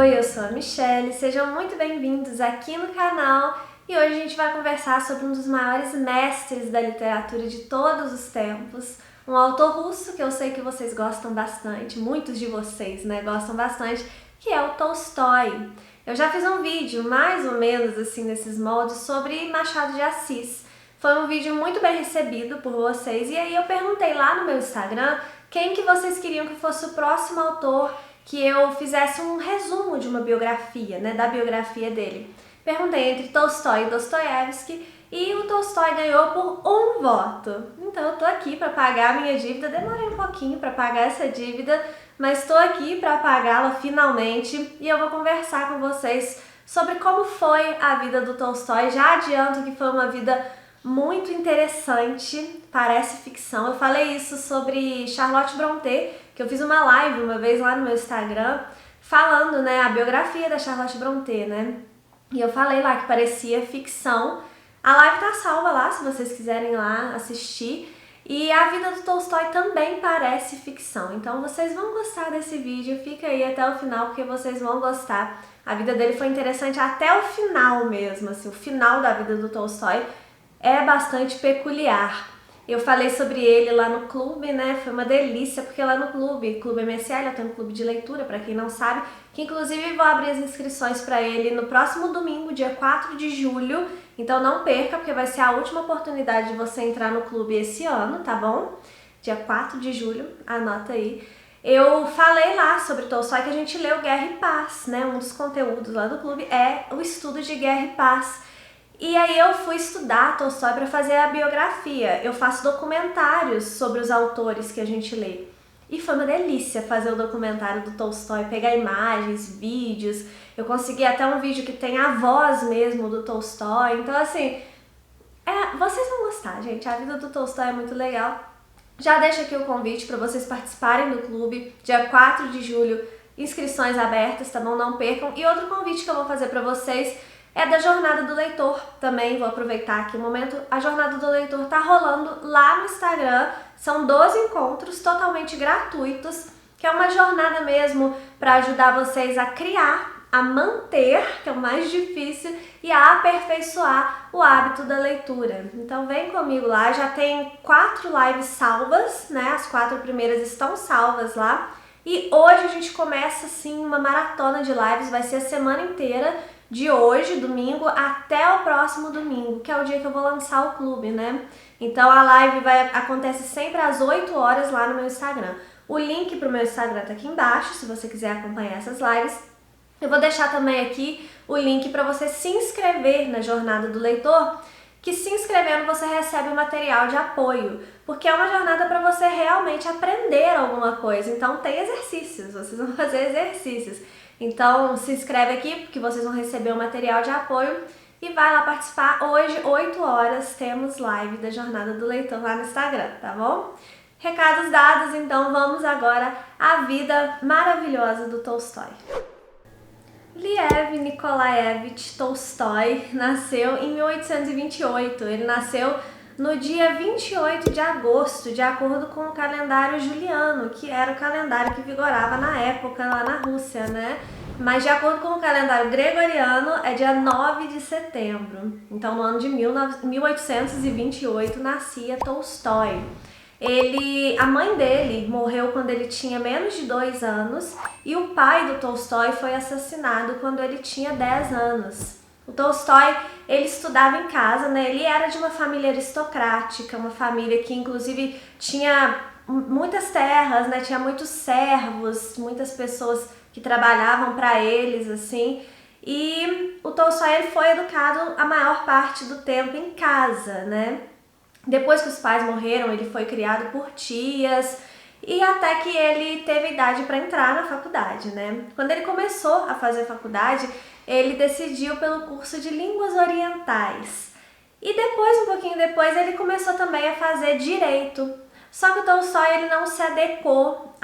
Oi, eu sou a Michelle, sejam muito bem-vindos aqui no canal e hoje a gente vai conversar sobre um dos maiores mestres da literatura de todos os tempos, um autor russo que eu sei que vocês gostam bastante, muitos de vocês, né, gostam bastante, que é o Tolstói. Eu já fiz um vídeo mais ou menos assim nesses moldes sobre Machado de Assis. Foi um vídeo muito bem recebido por vocês e aí eu perguntei lá no meu Instagram quem que vocês queriam que fosse o próximo autor que eu fizesse um resumo de uma biografia, né, da biografia dele. Perguntei entre Tolstói e Dostoiévski e o Tolstói ganhou por um voto. Então eu tô aqui para pagar a minha dívida, demorei um pouquinho para pagar essa dívida, mas estou aqui para pagá-la finalmente e eu vou conversar com vocês sobre como foi a vida do Tolstói. Já adianto que foi uma vida muito interessante, parece ficção. Eu falei isso sobre Charlotte Brontë, que eu fiz uma live uma vez lá no meu Instagram, falando, né, a biografia da Charlotte Brontë, né? E eu falei lá que parecia ficção. A live tá salva lá, se vocês quiserem ir lá assistir. E a vida do Tolstói também parece ficção. Então vocês vão gostar desse vídeo, fica aí até o final porque vocês vão gostar. A vida dele foi interessante até o final mesmo, assim, o final da vida do Tolstói é bastante peculiar. Eu falei sobre ele lá no clube, né? Foi uma delícia, porque lá no Clube MSL, eu tenho um clube de leitura, para quem não sabe, que inclusive vou abrir as inscrições para ele no próximo domingo, dia 4 de julho. Então não perca, porque vai ser a última oportunidade de você entrar no clube esse ano, tá bom? Dia 4 de julho, anota aí. Eu falei lá sobre Tolstói que a gente leu Guerra e Paz, né? Um dos conteúdos lá do clube é o estudo de Guerra e Paz. E aí eu fui estudar Tolstói para fazer a biografia. Eu faço documentários sobre os autores que a gente lê. E foi uma delícia fazer o documentário do Tolstói, pegar imagens, vídeos. Eu consegui até um vídeo que tem a voz mesmo do Tolstói. Então assim, vocês vão gostar, gente. A vida do Tolstói é muito legal. Já deixo aqui o convite para vocês participarem do clube, dia 4 de julho, inscrições abertas, tá bom? Não percam. E outro convite que eu vou fazer para vocês é da Jornada do Leitor também, vou aproveitar aqui o momento. A Jornada do Leitor tá rolando lá no Instagram, são 12 encontros totalmente gratuitos, que é uma jornada mesmo para ajudar vocês a criar, a manter, que é o mais difícil, e a aperfeiçoar o hábito da leitura. Então vem comigo lá, já tem 4 lives salvas, né? As 4 primeiras estão salvas lá. E hoje a gente começa assim uma maratona de lives, vai ser a semana inteira, de hoje, domingo, até o próximo domingo, que é o dia que eu vou lançar o clube, né? Então a live acontece sempre às 8 horas lá no meu Instagram. O link pro meu Instagram tá aqui embaixo, se você quiser acompanhar essas lives. Eu vou deixar também aqui o link para você se inscrever na Jornada do Leitor, que se inscrevendo você recebe o material de apoio, porque é uma jornada para você realmente aprender alguma coisa. Então tem exercícios, vocês vão fazer exercícios. Então se inscreve aqui porque vocês vão receber o material de apoio e vai lá participar. Hoje, 8 horas, temos live da Jornada do Leitor lá no Instagram, tá bom? Recados dados, então vamos agora à vida maravilhosa do Tolstói. Lev Nikolaevich Tolstói nasceu em 1828. Ele nasceu no dia 28 de agosto, de acordo com o calendário juliano, que era o calendário que vigorava na época lá na Rússia, né? Mas de acordo com o calendário gregoriano, é dia 9 de setembro. Então, no ano de 1828, nascia Tolstói. A mãe dele morreu quando ele tinha menos de 2 anos e o pai do Tolstói foi assassinado quando ele tinha 10 anos. O Tolstói, ele estudava em casa, né? Ele era de uma família aristocrática, uma família que inclusive tinha muitas terras, né? Tinha muitos servos, muitas pessoas que trabalhavam para eles, assim. E o Tolstói, ele foi educado a maior parte do tempo em casa, né? Depois que os pais morreram, ele foi criado por tias e até que ele teve idade para entrar na faculdade, né? Quando ele começou a fazer faculdade, ele decidiu pelo curso de Línguas Orientais. E depois, um pouquinho depois, ele começou também a fazer Direito. Só que o Tolstói, ele não se adequou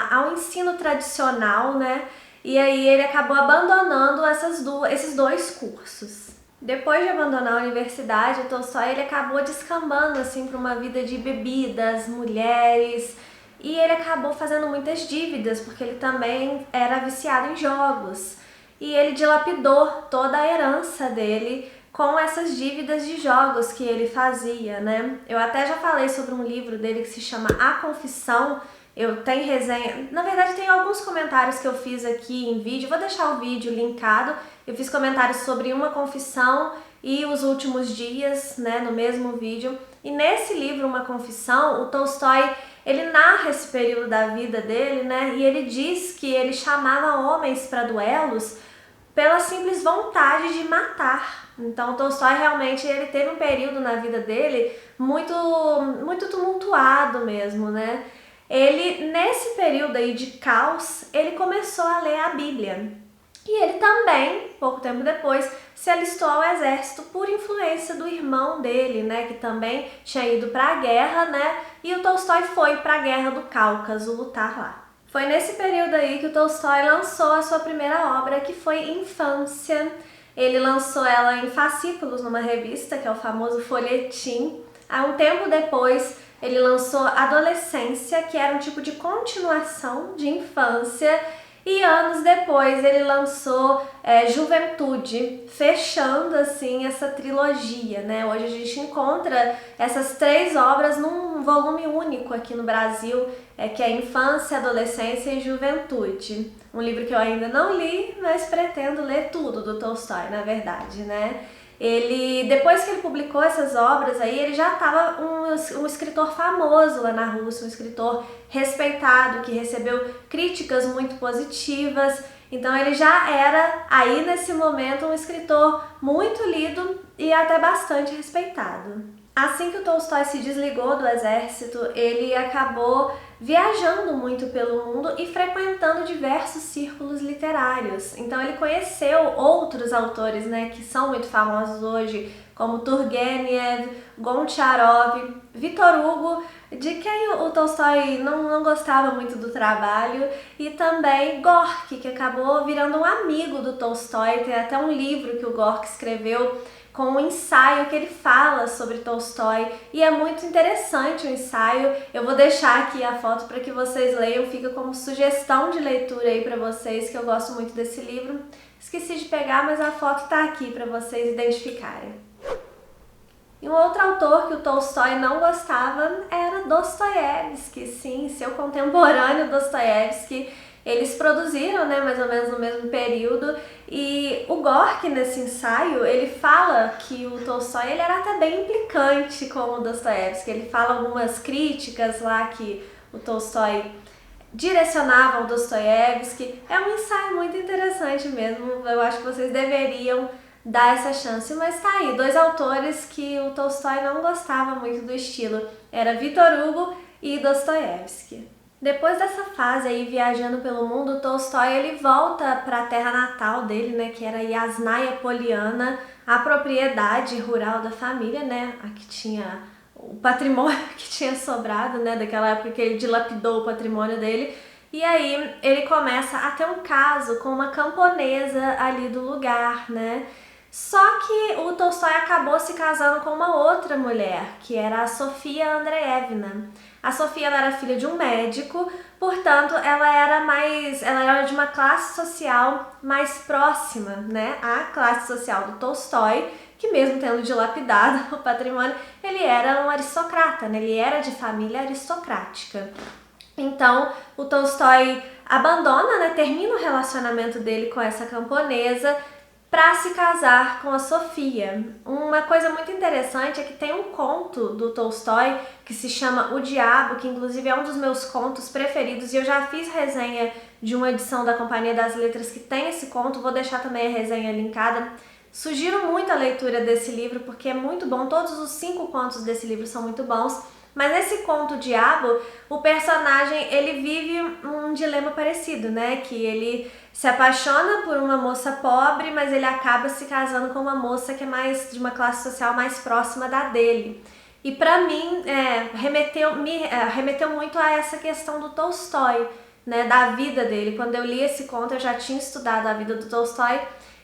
ao ensino tradicional, né? E aí ele acabou abandonando esses 2 cursos. Depois de abandonar a universidade, o Tolstói ele acabou descambando assim para uma vida de bebidas, mulheres e ele acabou fazendo muitas dívidas, porque ele também era viciado em jogos. E ele dilapidou toda a herança dele com essas dívidas de jogos que ele fazia, né? Eu até já falei sobre um livro dele que se chama A Confissão. Eu tenho resenha, na verdade tem alguns comentários que eu fiz aqui em vídeo, vou deixar o vídeo linkado. Eu fiz comentários sobre Uma Confissão e Os Últimos Dias, né, no mesmo vídeo. E nesse livro, Uma Confissão, o Tolstói, ele narra esse período da vida dele, né, e ele diz que ele chamava homens para duelos pela simples vontade de matar. Então, o Tolstói realmente ele teve um período na vida dele muito tumultuado mesmo, né? Ele, nesse período aí de caos, ele começou a ler a Bíblia. E ele também, pouco tempo depois, se alistou ao exército por influência do irmão dele, né, que também tinha ido para a guerra, né? E o Tolstói foi para a Guerra do Cáucaso lutar lá. Foi nesse período aí que o Tolstói lançou a sua primeira obra, que foi Infância. Ele lançou ela em fascículos numa revista, que é o famoso folhetim. Há um tempo depois, ele lançou Adolescência, que era um tipo de continuação de Infância. E anos depois ele lançou Juventude, fechando assim essa trilogia, né? Hoje a gente encontra essas 3 obras num volume único aqui no Brasil, que é Infância, Adolescência e Juventude. Um livro que eu ainda não li, mas pretendo ler tudo do Tolstói, na verdade, né? Ele, depois que ele publicou essas obras aí, ele já estava um escritor famoso lá na Rússia, um escritor respeitado, que recebeu críticas muito positivas. Então ele já era, aí nesse momento, um escritor muito lido e até bastante respeitado. Assim que o Tolstói se desligou do exército, ele acabou viajando muito pelo mundo e frequentando diversos círculos literários. Então ele conheceu outros autores, né, que são muito famosos hoje, como Turgenev, Goncharov, Victor Hugo, de quem o Tolstói não gostava muito do trabalho, e também Gorky, que acabou virando um amigo do Tolstói. Tem até um livro que o Gorky escreveu com um ensaio que ele fala sobre Tolstói, e é muito interessante o ensaio. Eu vou deixar aqui a foto para que vocês leiam, fica como sugestão de leitura aí para vocês, que eu gosto muito desse livro. Esqueci de pegar, mas a foto tá aqui para vocês identificarem. E um outro autor que o Tolstói não gostava era Dostoiévski, sim, seu contemporâneo Dostoiévski. Eles produziram, né, mais ou menos no mesmo período, e o Gorky, nesse ensaio, ele fala que o Tolstói ele era até bem implicante com o Dostoiévski. Ele fala algumas críticas lá que o Tolstói direcionava ao Dostoiévski. É um ensaio muito interessante mesmo, eu acho que vocês deveriam dar essa chance. Mas tá aí, 2 autores que o Tolstói não gostava muito do estilo, era Victor Hugo e Dostoiévski. Depois dessa fase aí viajando pelo mundo, o Tolstói ele volta para a terra natal dele, né, que era Yasnaya Poliana, a propriedade rural da família, né, a que tinha o patrimônio que tinha sobrado, né, daquela época que ele dilapidou o patrimônio dele. E aí ele começa a ter um caso com uma camponesa ali do lugar, né? Só que o Tolstói acabou se casando com uma outra mulher, que era a Sofia Andreevna. A Sofia ela era filha de um médico, portanto ela era de uma classe social mais próxima, né, à classe social do Tolstói, que mesmo tendo dilapidado o patrimônio, ele era um aristocrata, né? Ele era de família aristocrática. Então o Tolstói abandona, né, termina o relacionamento dele com essa camponesa para se casar com a Sofia. Uma coisa muito interessante é que tem um conto do Tolstói que se chama O Diabo, que inclusive é um dos meus contos preferidos, e eu já fiz resenha de uma edição da Companhia das Letras que tem esse conto, vou deixar também a resenha linkada. Sugiro muito a leitura desse livro porque é muito bom, todos os 5 contos desse livro são muito bons. Mas nesse conto O Diabo, o personagem ele vive um dilema parecido, né? Que ele se apaixona por uma moça pobre, mas ele acaba se casando com uma moça que é mais de uma classe social mais próxima da dele. E para mim, remeteu muito a essa questão do Tolstói, né? Da vida dele. Quando eu li esse conto, eu já tinha estudado a vida do Tolstói.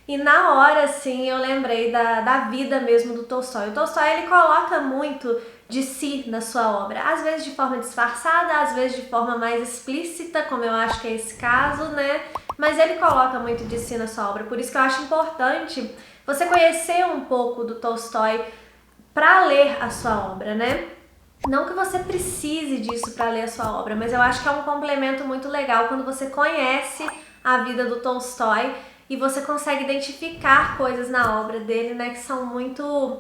E na hora, assim, eu lembrei da vida mesmo do Tolstói. O Tolstói, ele coloca muito de si na sua obra, às vezes de forma disfarçada, às vezes de forma mais explícita, como eu acho que é esse caso, né? Mas ele coloca muito de si na sua obra, por isso que eu acho importante você conhecer um pouco do Tolstói para ler a sua obra, né? Não que você precise disso para ler a sua obra, mas eu acho que é um complemento muito legal quando você conhece a vida do Tolstói e você consegue identificar coisas na obra dele, né, que são muito...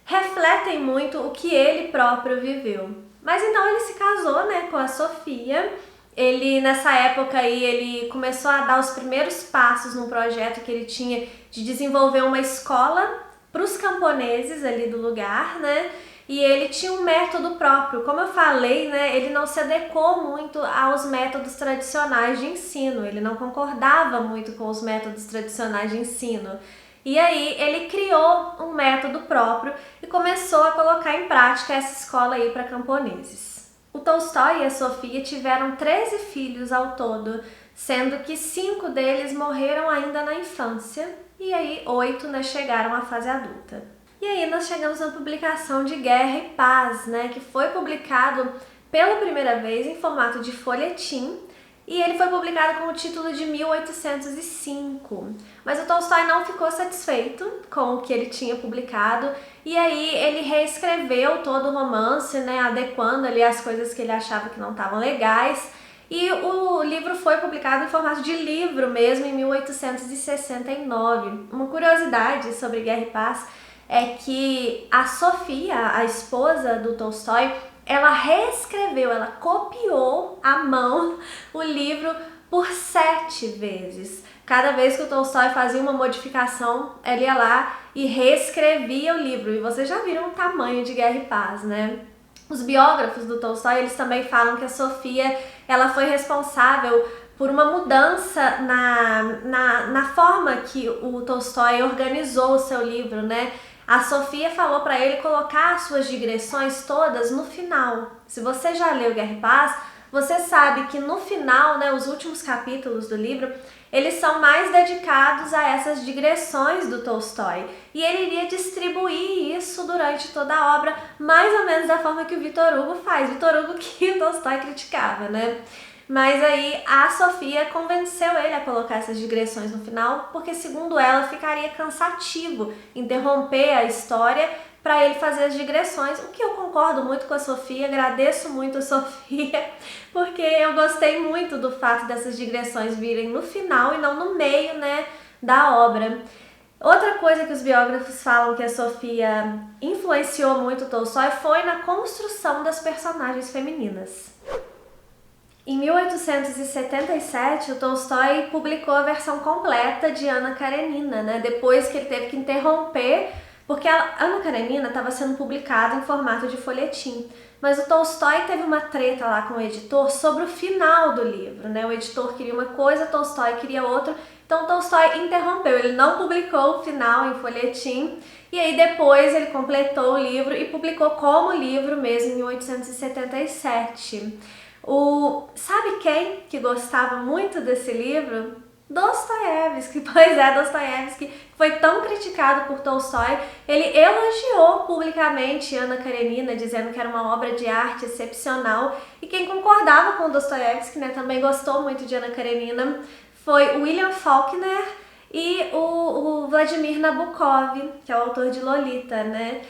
refletem muito o que ele próprio viveu. Mas então ele se casou, né, com a Sofia. Ele, nessa época aí, ele começou a dar os primeiros passos num projeto que ele tinha de desenvolver uma escola para os camponeses ali do lugar, né? E ele tinha um método próprio. Como eu falei, né, ele não se adequou muito aos métodos tradicionais de ensino. Ele não concordava muito com os métodos tradicionais de ensino. E aí ele criou um método próprio e começou a colocar em prática essa escola aí para camponeses. O Tolstói e a Sofia tiveram 13 filhos ao todo, sendo que 5 deles morreram ainda na infância e aí 8, né, chegaram à fase adulta. E aí nós chegamos na publicação de Guerra e Paz, né, que foi publicado pela primeira vez em formato de folhetim, e ele foi publicado com o título de 1805. Mas o Tolstói não ficou satisfeito com o que ele tinha publicado, e aí ele reescreveu todo o romance, né, adequando ali as coisas que ele achava que não estavam legais, e o livro foi publicado em formato de livro mesmo em 1869. Uma curiosidade sobre Guerra e Paz é que a Sofia, a esposa do Tolstói, ela reescreveu, ela copiou à mão o livro por 7 vezes. Cada vez que o Tolstói fazia uma modificação, ela ia lá e reescrevia o livro. E vocês já viram o tamanho de Guerra e Paz, né? Os biógrafos do Tolstói, eles também falam que a Sofia, ela foi responsável por uma mudança na forma que o Tolstói organizou o seu livro, né? A Sofia falou para ele colocar as suas digressões todas no final. Se você já leu Guerra e Paz, você sabe que no final, né, os últimos capítulos do livro, eles são mais dedicados a essas digressões do Tolstói. E ele iria distribuir isso durante toda a obra, mais ou menos da forma que o Victor Hugo faz. Victor Hugo que o Tolstói criticava, né? Mas aí a Sofia convenceu ele a colocar essas digressões no final, porque segundo ela ficaria cansativo interromper a história para ele fazer as digressões, o que eu concordo muito com a Sofia, agradeço muito a Sofia, porque eu gostei muito do fato dessas digressões virem no final e não no meio, né, da obra. Outra coisa que os biógrafos falam que a Sofia influenciou muito o Tolstói foi na construção das personagens femininas. Em 1877, o Tolstói publicou a versão completa de Anna Karenina, né? Depois que ele teve que interromper, porque a Anna Karenina estava sendo publicada em formato de folhetim. Mas o Tolstói teve uma treta lá com o editor sobre o final do livro, né? O editor queria uma coisa, o Tolstói queria outra, então o Tolstói interrompeu, ele não publicou o final em folhetim, e aí depois ele completou o livro e publicou como livro mesmo em 1877. Sabe quem que gostava muito desse livro? Dostoiévski. Pois é, Dostoiévski foi tão criticado por Tolstói, ele elogiou publicamente Anna Karenina, dizendo que era uma obra de arte excepcional, e quem concordava com Dostoiévski, né, também gostou muito de Anna Karenina, foi William Faulkner e o Vladimir Nabokov, que é o autor de Lolita, né?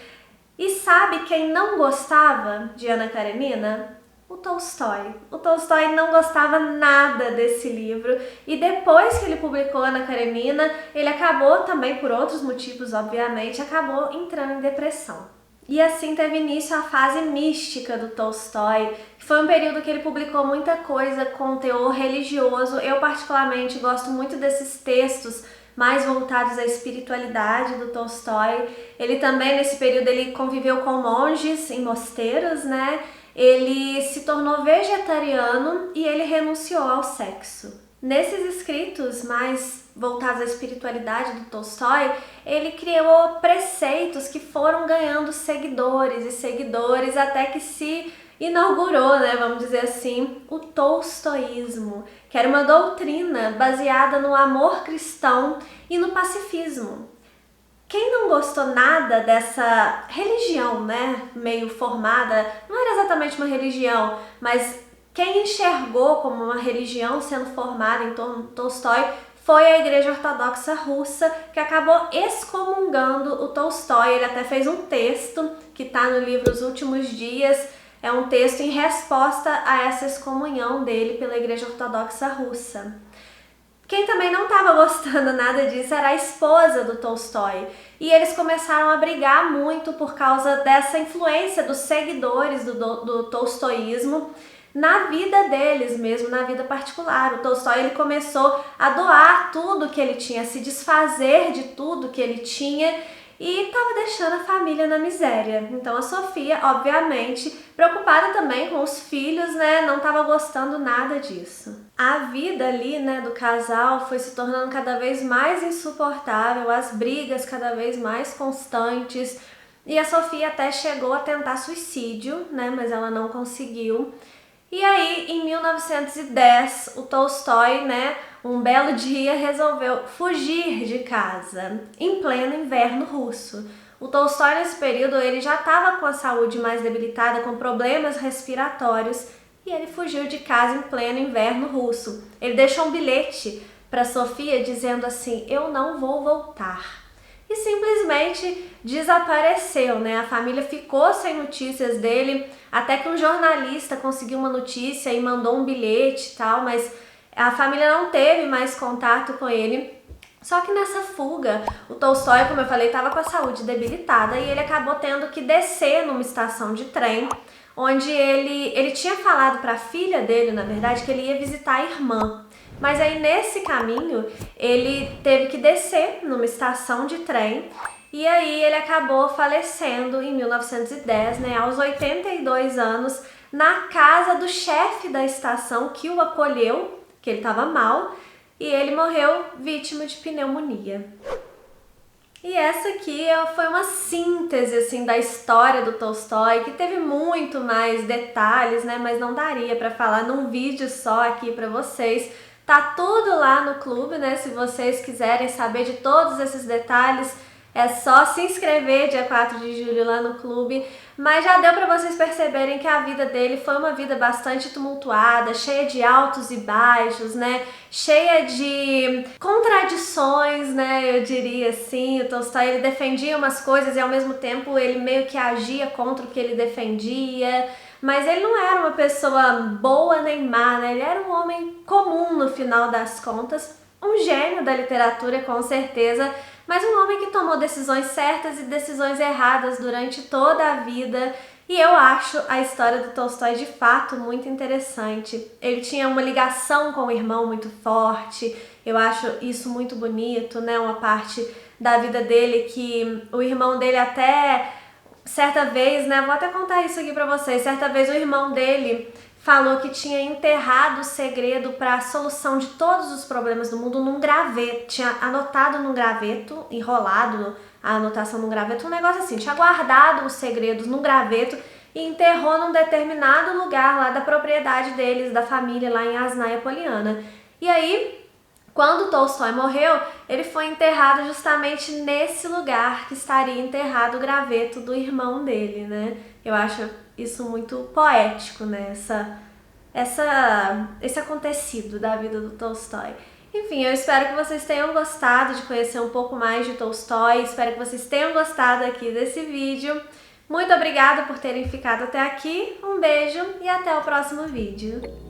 E sabe quem não gostava de Anna Karenina? O Tolstói. O Tolstói não gostava nada desse livro e depois que ele publicou Anna Karenina, ele acabou também, por outros motivos obviamente, acabou entrando em depressão. E assim teve início a fase mística do Tolstói, que foi um período que ele publicou muita coisa com teor religioso. Eu particularmente gosto muito desses textos mais voltados à espiritualidade do Tolstói. Ele também, nesse período, ele conviveu com monges em mosteiros, né? Ele se tornou vegetariano e ele renunciou ao sexo. Nesses escritos mais voltados à espiritualidade do Tolstói, ele criou preceitos que foram ganhando seguidores e seguidores até que se inaugurou, né, vamos dizer assim, o tolstoísmo, que era uma doutrina baseada no amor cristão e no pacifismo. Quem não gostou nada dessa religião, né, meio formada, não era exatamente uma religião, mas quem enxergou como uma religião sendo formada em torno de Tolstói foi a Igreja Ortodoxa Russa, que acabou excomungando o Tolstói. Ele até fez um texto que está no livro Os Últimos Dias, é um texto em resposta a essa excomunhão dele pela Igreja Ortodoxa Russa. Quem também não estava gostando nada disso era a esposa do Tolstói. E eles começaram a brigar muito por causa dessa influência dos seguidores do tolstoísmo na vida deles mesmo, na vida particular. O Tolstói ele começou a doar tudo que ele tinha, a se desfazer de tudo que ele tinha e estava deixando a família na miséria. Então a Sofia, obviamente, preocupada também com os filhos, né, não estava gostando nada disso. A vida ali, né, do casal foi se tornando cada vez mais insuportável, as brigas cada vez mais constantes, e a Sofia até chegou a tentar suicídio, né, mas ela não conseguiu. E aí, em 1910, o Tolstói, né, um belo dia resolveu fugir de casa, em pleno inverno russo. O Tolstói, nesse período, ele já estava com a saúde mais debilitada, com problemas respiratórios, e ele fugiu de casa em pleno inverno russo. Ele deixou um bilhete para Sofia dizendo assim: "Eu não vou voltar." E simplesmente desapareceu, né? A família ficou sem notícias dele, até que um jornalista conseguiu uma notícia e mandou um bilhete e tal, mas a família não teve mais contato com ele. Só que nessa fuga, o Tolstói, como eu falei, estava com a saúde debilitada e ele acabou tendo que descer numa estação de trem, onde ele tinha falado para a filha dele, na verdade, que ele ia visitar a irmã. Mas aí nesse caminho ele teve que descer numa estação de trem e aí ele acabou falecendo em 1910, né, aos 82 anos, na casa do chefe da estação que o acolheu, que ele estava mal, e ele morreu vítima de pneumonia. E essa aqui foi uma síntese assim da história do Tolstói, que teve muito mais detalhes, né, mas não daria para falar num vídeo só aqui para vocês. Tá tudo lá no clube, né? Se vocês quiserem saber de todos esses detalhes, é só se inscrever dia 4 de julho lá no clube. Mas já deu para vocês perceberem que a vida dele foi uma vida bastante tumultuada, cheia de altos e baixos, né? Cheia de contradições, né? Eu diria assim. O Tolstói, ele defendia umas coisas e ao mesmo tempo ele meio que agia contra o que ele defendia. Mas ele não era uma pessoa boa nem má, né? Ele era um homem comum no final das contas, um gênio da literatura com certeza, mas um homem que tomou decisões certas e decisões erradas durante toda a vida. E eu acho a história do Tolstói de fato muito interessante. Ele tinha uma ligação com o irmão muito forte, eu acho isso muito bonito, né? Uma parte da vida dele que o irmão dele até... Certa vez, né, vou até contar isso aqui pra vocês, certa vez o irmão dele falou que tinha enterrado o segredo para a solução de todos os problemas do mundo num graveto, tinha anotado num graveto, enrolado a anotação num graveto, um negócio assim, tinha guardado os segredos num graveto e enterrou num determinado lugar lá da propriedade deles, da família lá em Asnaia Poliana. E aí... Quando Tolstói morreu, ele foi enterrado justamente nesse lugar que estaria enterrado o graveto do irmão dele, né? Eu acho isso muito poético, né? Esse acontecido da vida do Tolstói. Enfim, eu espero que vocês tenham gostado de conhecer um pouco mais de Tolstói, espero que vocês tenham gostado aqui desse vídeo. Muito obrigada por terem ficado até aqui, um beijo e até o próximo vídeo.